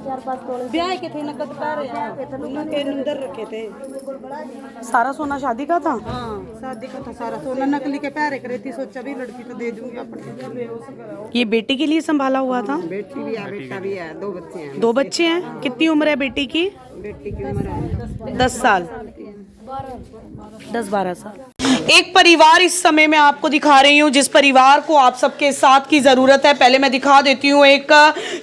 4-5 तोले ब्याह के थे नकद पा रहे हैं अंदर रखे थे। सारा सोना शादी का था? हाँ शादी का था सारा सोना, नकली के पैर करे थी, सोचा भी लड़की तो दे दूंगी अपने। ये बेटी के लिए संभाला हुआ था? बेटी भी है, बेटा भी है, 2 बच्चे हैं। 2 बच्चे हैं। कितनी उम्र है बेटी की? बेटी की उम्र है 10 साल, 10-12 साल। एक परिवार इस समय मैं आपको दिखा रही हूँ जिस परिवार को आप सबके साथ की ज़रूरत है। पहले मैं दिखा देती हूँ एक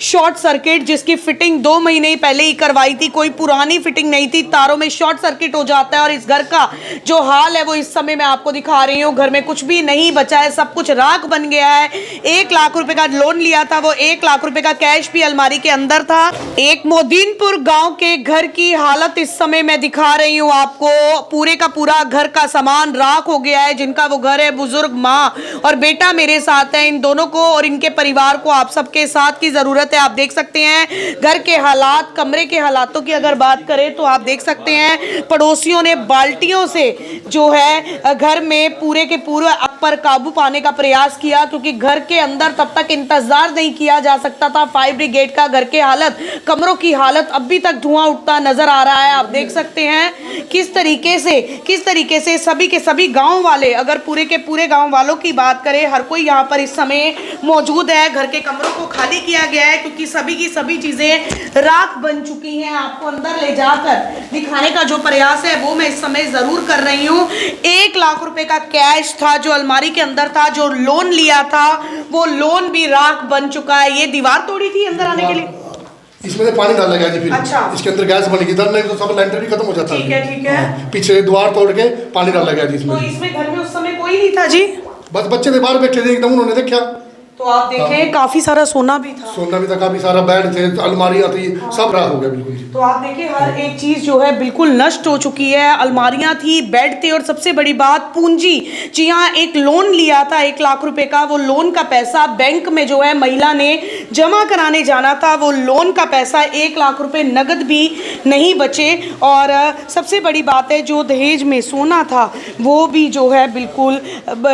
शॉर्ट सर्किट जिसकी फिटिंग 2 महीने ही पहले ही करवाई थी, कोई पुरानी फिटिंग नहीं थी, तारों में शॉर्ट सर्किट हो जाता है और इस घर का जो हाल है वो इस समय मैं आपको दिखा रही हूँ। घर में कुछ भी नहीं बचा है, सब कुछ राख बन गया है। 1 लाख रुपए का लोन लिया था, वो 1 लाख रुपए का कैश भी अलमारी के अंदर था। एक मोदीनपुर गाँव के घर की हालत इस समय मैं दिखा रही हूँ आपको। पूरे का पूरा घर का सामान राख हो गया है। जिनका वो घर है, बुजुर्ग माँ और बेटा मेरे साथ है। इन दोनों को और इनके परिवार को आप सबके साथ की जरूरत है। आप देख सकते हैं घर के हालात, कमरे के हालातों की अगर बात करें तो आप देख सकते हैं पड़ोसियों ने बाल्टियों से जो है घर में पूरे के पूरे पर काबू पाने का प्रयास किया, क्योंकि घर के अंदर तब तक इंतजार नहीं किया जा सकता था। फायर ब्रिगेड का घर के हालत, कमरों की हालत, अभी तक धुआं उठता नजर आ रहा है। आप देख सकते हैं किस तरीके से सभी के सभी गांव वाले, अगर पूरे के पूरे गांव वालों की बात करें, हर कोई यहां पर इस समय मौजूद है। घर के कमरों को खाली किया गया है क्योंकि सभी की सभी चीजें राख बन चुकी हैं। आपको अंदर ले जाकर दिखाने का जो प्रयास है वो मैं इस समय जरूर कर रही हूँ। 1 लाख रुपए का कैश था जो अलमारी के अंदर था, जो लोन लिया था वो लोन भी राख बन चुका है। ये दीवार तोड़ी थी अंदर आने के लिए, इसमें से पानी डाला गया जी। फिर अच्छा, इसके अंदर गैस बनेगी, इधर नहीं तो सब लेंटर भी खत्म हो जाता है। ठीक है। पीछे द्वार तोड़ के पानी डाला गया जी इसमें। तो इसमें घर में उस समय कोई नहीं था जी? बस बच्चे थे बाहर बैठे थे, एकदम उन्होंने देखा तो आप देखें काफी सारा सोना भी था। सोना भी था, काफी सारा बेड थे, अलमारियां थी, सब राख हो गया बिल्कुल। तो आप देखिए हर एक चीज जो है बिल्कुल नष्ट हो चुकी है। अलमारियां थी, बेड थे और सबसे बड़ी बात पूंजी। जी हाँ, एक लोन लिया था 1 लाख रुपए का, वो लोन का पैसा बैंक में जो है महिला ने जमा कराने जाना था, वो लोन का पैसा 1 लाख रुपए नगद भी नहीं बचे। और सबसे बड़ी बात है जो दहेज में सोना था वो भी जो है बिल्कुल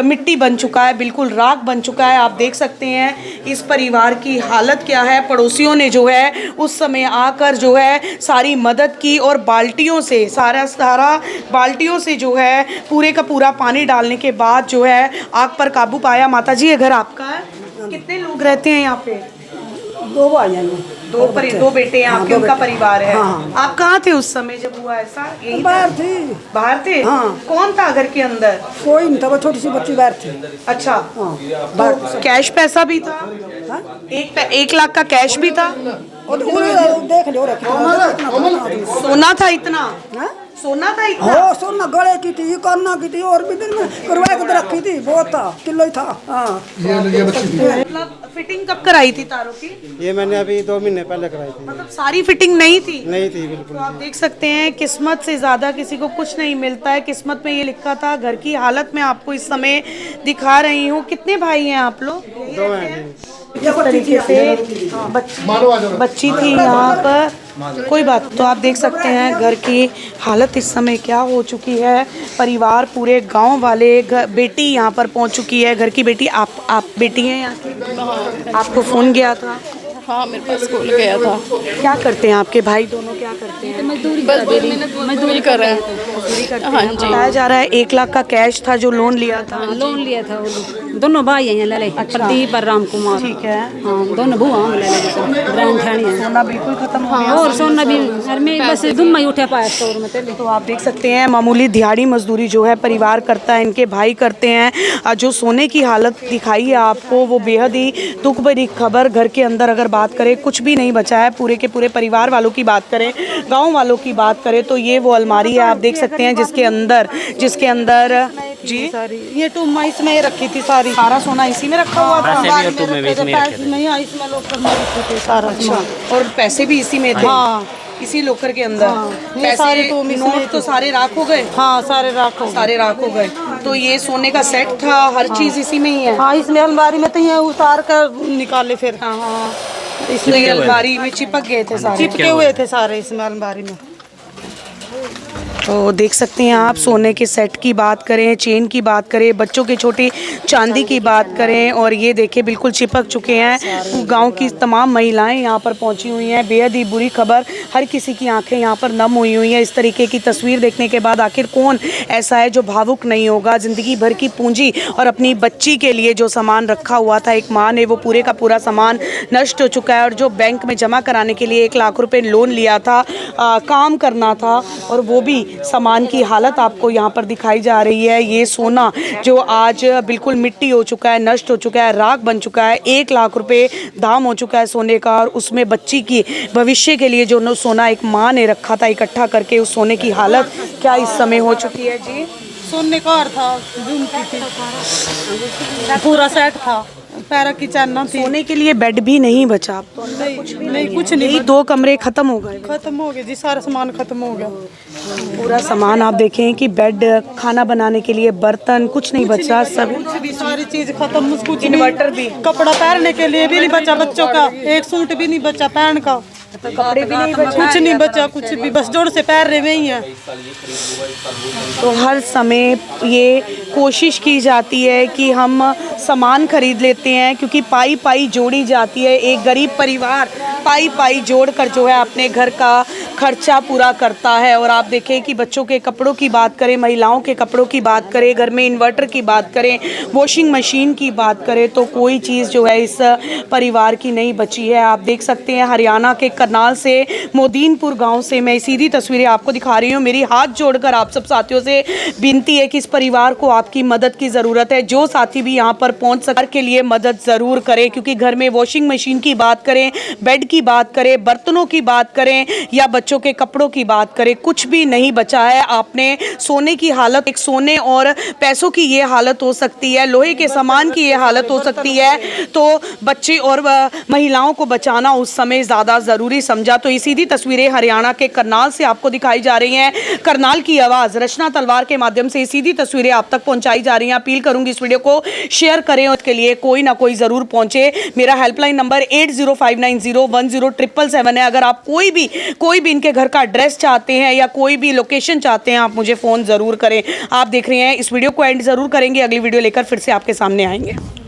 मिट्टी बन चुका है, बिल्कुल राख बन चुका है। आप देख सकते हैं इस परिवार की हालत क्या है। पड़ोसियों ने जो है उस समय आकर जो है सारी मदद की और बाल्टियों से सारा बाल्टियों से जो है पूरे का पूरा पानी डालने के बाद जो है आग पर काबू पाया। माता जी ये घर आपका है? कितने लोग रहते हैं यहाँ पे? 2 भाई हैं, 2 बेटे हैं आपके, उनका परिवार है। हाँ। आप कहाँ थे उस समय जब हुआ ऐसा? यही बाहर थी। बाहर थे? हाँ। कौन था घर के अंदर? कोई नहीं था, वो छोटी सी बच्ची बाहर थी। अच्छा, हाँ। तो कैश पैसा भी था? 1 लाख का कैश भी था? और देख लो सोना था इतना? हाँ? सोना था इतना? हो सोना गले की थी, करना की थी और भी दिन में करवा के रखी थी, बहुत था, किलो ही था। हाँ। ये बच्ची थी। मतलब फिटिंग कब कराई थी तारों की? ये मैंने अभी 2 महीने पहले कराई थी। मतलब सारी फिटिंग नहीं थी? नहीं थी बिल्कुल। तो आप देख सकते हैं किस्मत से ज्यादा किसी को कुछ नहीं मिलता है। किस्मत में ये लिखा था। घर की हालत में आपको इस समय दिखा रही हूँ। कितने भाई हैं आप लोग? 2 हैं। इस तरीके से बच्ची थी यहाँ पर, कोई बात। तो आप देख सकते हैं घर की हालत इस समय क्या हो चुकी है। परिवार पूरे गांव वाले, बेटी यहाँ पर पहुँच चुकी है। घर की बेटी, आप बेटी हैं यहाँ की? आपको फोन गया था? हाँ मेरे पास स्कूल गया था। क्या करते हैं आपके भाई दोनों, क्या करते हैं? मजदूरी कर रहे हैं। मजदूरी करते हाँ हैं। जी। बताया जा रहा है 1 लाख का कैश था जो लोन लिया था। लोन लिया था वो दोनों भाई हैं लले, प्रदीप और राम कुमार। ठीक है। हाँ दोनों बुआ हम लले ब्रांड ठाणी है। सोना बिल्कुल खत्म हो गया। और सोना भी घर में बस दुम्मा ही उठा पाया स्टोर में तेरे। तो आप देख सकते हैं मामूली दिहाड़ी मजदूरी जो है परिवार करता है, इनके भाई करते हैं। जो सोने की हालत दिखाई है आपको वो बेहद ही दुख भरी खबर। घर के अंदर अगर बात करें कुछ भी नहीं बचा है। पूरे के पूरे परिवार वालों की बात करें, गांव वालों की बात करें तो ये वो अलमारी है आप देख सकते हैं जिसके अंदर जी ये टूमा इसमें रखी थी सारी, सारा सोना इसी में रखा हुआ था। सारा। अच्छा, और पैसे भी इसी में थे? हाँ इसी लोकर के अंदर। ये सारे तो नोट तो सारे राख हो गए? हाँ सारे राख हो गए। तो ये सोने का सेट था, हर चीज इसी में ही है? हाँ इसमें अलमारी में तो ये उतार कर निकाले फिर। हाँ इसमें अलमारी में चिपक गए थे सारे? चिपके हुए थे सारे इसमें अलमारी में। तो देख सकते हैं आप, सोने के सेट की बात करें, चेन की बात करें, बच्चों की छोटी चांदी की बात करें, और ये देखिए बिल्कुल चिपक चुके हैं। गांव की तमाम महिलाएं यहाँ पर पहुंची हुई हैं। बेहद ही बुरी खबर, हर किसी की आंखें यहाँ पर नम हुई हैं इस तरीके की तस्वीर देखने के बाद। आखिर कौन ऐसा है जो भावुक नहीं होगा? ज़िंदगी भर की पूंजी और अपनी बच्ची के लिए जो सामान रखा हुआ था एक माँ ने, वो पूरे का पूरा सामान नष्ट हो चुका है। और जो बैंक में जमा कराने के लिए 1 लाख रुपए लोन लिया था, काम करना था, और वो भी सामान की हालत आपको यहाँ पर दिखाई जा रही है। ये सोना जो आज बिल्कुल मिट्टी हो चुका है, नष्ट हो चुका है, राख बन चुका है। 1 लाख रुपए दाम हो चुका है सोने का, और उसमें बच्ची की भविष्य के लिए जो सोना एक माँ ने रखा था इकट्ठा करके, उस सोने की हालत क्या इस समय हो चुकी है जी? सोने का हार था, झुमकी थी, पूरा सेट था, पैरा की चैन थी। सोने के लिए बेड भी नहीं बचा अब तो? नहीं कुछ नहीं, 2 कमरे खत्म हो गए। खत्म हो गया जी, सारा सामान खत्म हो गया। पूरा सामान आप देखें कि बेड, खाना बनाने के लिए बर्तन, कुछ नहीं बचा, सब कुछ भी, सारी चीज खत्म। कुछ इन्वर्टर भी, कपड़ा पहनने के लिए भी नहीं बचा बच्चों का, एक सूट भी नहीं बचा पहन का, कपड़े भी नहीं बचे, कुछ नहीं बचा, कुछ भी, बस जोड़ से पैर रहे में ही है। तो हर समय ये कोशिश की जाती है कि हम सामान खरीद लेते हैं, क्योंकि पाई पाई जोड़ी जाती है। एक गरीब परिवार पाई पाई जोड़कर जो है अपने घर का खर्चा पूरा करता है। और आप देखें कि बच्चों के कपड़ों की बात करें, महिलाओं के कपड़ों की बात करें, घर में इन्वर्टर की बात करें, वॉशिंग मशीन की बात करें, तो कोई चीज़ जो है इस परिवार की नहीं बची है। आप देख सकते हैं हरियाणा के करनाल से, मोदीनपुर गांव से मैं सीधी तस्वीरें आपको दिखा रही हूँ। मेरी हाथ जोड़कर आप सब साथियों से विनती है कि इस परिवार को आपकी मदद की ज़रूरत है। जो साथी भी यहाँ पर पहुँच सके के लिए मदद ज़रूर करें, क्योंकि घर में वॉशिंग मशीन की बात करें, बेड की बात करें, बर्तनों की बात करें, या बच्चों के कपड़ों की बात करें, कुछ भी नहीं बचा है। आपने सोने की हालत, एक सोने और पैसों की ये हालत हो सकती है, लोहे के सामान की ये हालत हो सकती है, तो बच्चे और महिलाओं को बचाना उस समय ज़्यादा ज़रूरी समझा। तो ये सीधी तस्वीरें हरियाणा के करनाल से आपको दिखाई जा रही हैं। करनाल की आवाज़ रचना तलवार के माध्यम से सीधी तस्वीरें आप तक पहुंचाई जा रही हैं। अपील करूंगी इस वीडियो को शेयर करें, उसके लिए कोई ना कोई ज़रूर पहुंचे। मेरा हेल्पलाइन नंबर 8059010777 है। अगर आप कोई भी इनके घर का एड्रेस चाहते हैं या कोई भी लोकेशन चाहते हैं, आप मुझे फ़ोन ज़रूर करें। आप देख रहे हैं, इस वीडियो को एंड ज़रूर करेंगे, अगली वीडियो लेकर फिर से आपके सामने आएंगे।